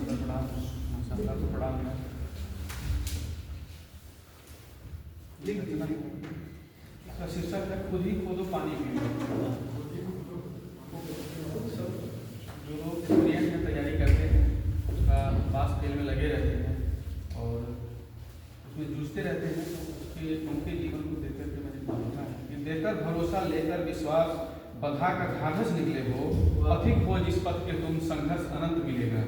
प्रणाम। माशाअल्लाह को प्रणाम है। इसका शीर्षक है खुद ही खोदो पानी पियो। जो लोग स्टूडेंट में तैयारी करते हैं उसका पास फेल में लगे रहते हैं और उसमें जूझते रहते हैं, तो उनके जीवन को देख करके मैंने देखा है कि देकर भरोसा लेकर विश्वास बधा का ढाढ़स निकले हो, पथिक हो जिस पथ के तुम संघर्ष अनंत मिलेगा।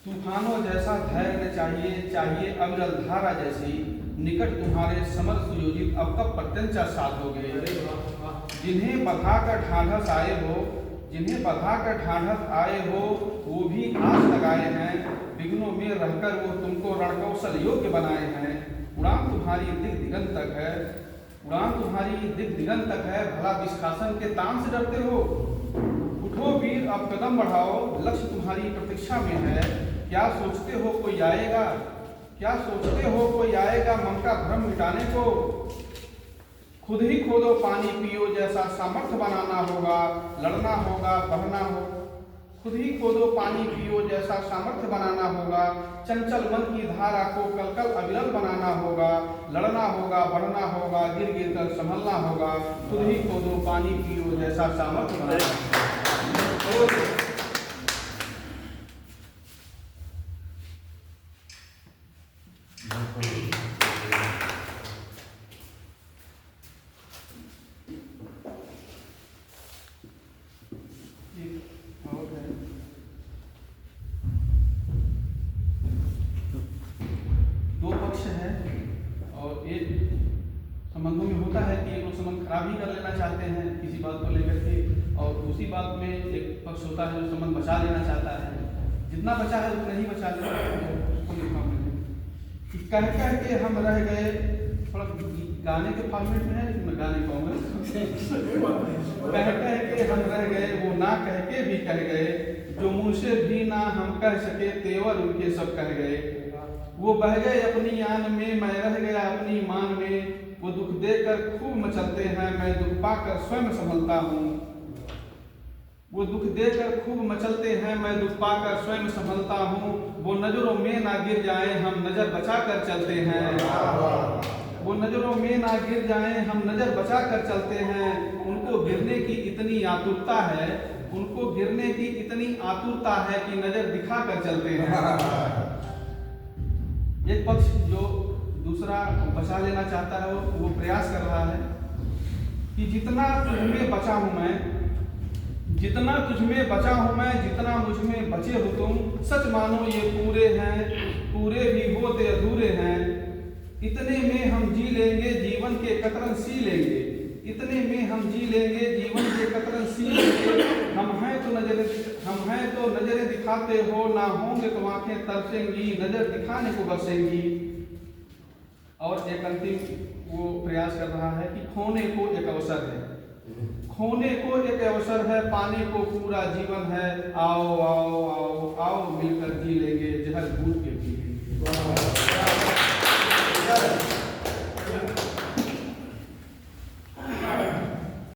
तूफानों जैसा धैर्य चाहिए अविरल धारा जैसी, निकट तुम्हारे समर सुयोजित अब कब प्रत्यंचा साधोगे। जिन्हें बधा कर ढाढ़स आए हो वो भी आस लगाए हैं, विघ्नों में रहकर वो तुमको रणकौशल योग्य बनाए हैं। उड़ान तुम्हारी दिग दिगंत तक है, भला विश्वासन के तान से डरते हो। उठो वीर अब कदम बढ़ाओ, लक्ष्य तुम्हारी प्रतीक्षा में है। क्या सोचते हो कोई आएगा मन का भ्रम मिटाने को। खुद ही खोदो पानी पियो जैसा सामर्थ्य बनाना होगा, लड़ना होगा बढ़ना हो। खुद ही खोदो पानी पियो जैसा सामर्थ्य बनाना होगा, चंचल मन की धारा को कल अविरल बनाना होगा। लड़ना होगा बढ़ना होगा, गिर गिर कर संभलना होगा। खुद ही खोदो पानी पियो जैसा सामर्थ्य बनाना होगा। दो पक्ष है और एक संबंधों में होता है कि एक लोग संबंध खराब ही कर लेना चाहते हैं किसी बात को लेकर के, और दूसरी बात में एक पक्ष होता है जो संबंध बचा लेना चाहता है। जितना बचा है उतना ही बचा लेना है। कह के हम रह गए, थोड़ा गाने के फॉर्मेट में है लेकिन मैं गाने कहूँगा। कह के हम रह गए वो ना कह के भी कह गए, जो मुँह से भी ना हम कह सके तेवर उनके सब कह गए। वो बह गए अपनी आन में, मैं रह गया अपनी मान में। वो दुख देकर खूब मचलते हैं, मैं दुख पाकर स्वयं संभलता हूँ। वो दुख देकर खूब मचलते हैं, मैं दुख पाकर स्वयं संभलता हूँ। वो नजरों में ना गिर जाएं हम नजर बचा कर चलते हैं। वो नजरों में ना गिर जाएं हम नजर बचा कर चलते हैं। उनको गिरने की इतनी आतुरता है कि नजर दिखा कर चलते हैं। एक पक्ष जो दूसरा बचा लेना चाहता है वो प्रयास कर रहा है कि जितना तुझमें बचा हूं मैं, जितना मुझ में बचे हो तुम। सच मानो ये पूरे हैं, पूरे भी होते अधूरे हैं। इतने में हम जी लेंगे जीवन के कतरन सी लेंगे। हम हैं तो नजरें दिखाते हो, ना होंगे तो आंखें तरसेंगी, नजर दिखाने को बरसेंगी। और एक अंतिम वो प्रयास कर रहा है कि खोने को एक अवसर है, पाने को पूरा जीवन है। आओ आओ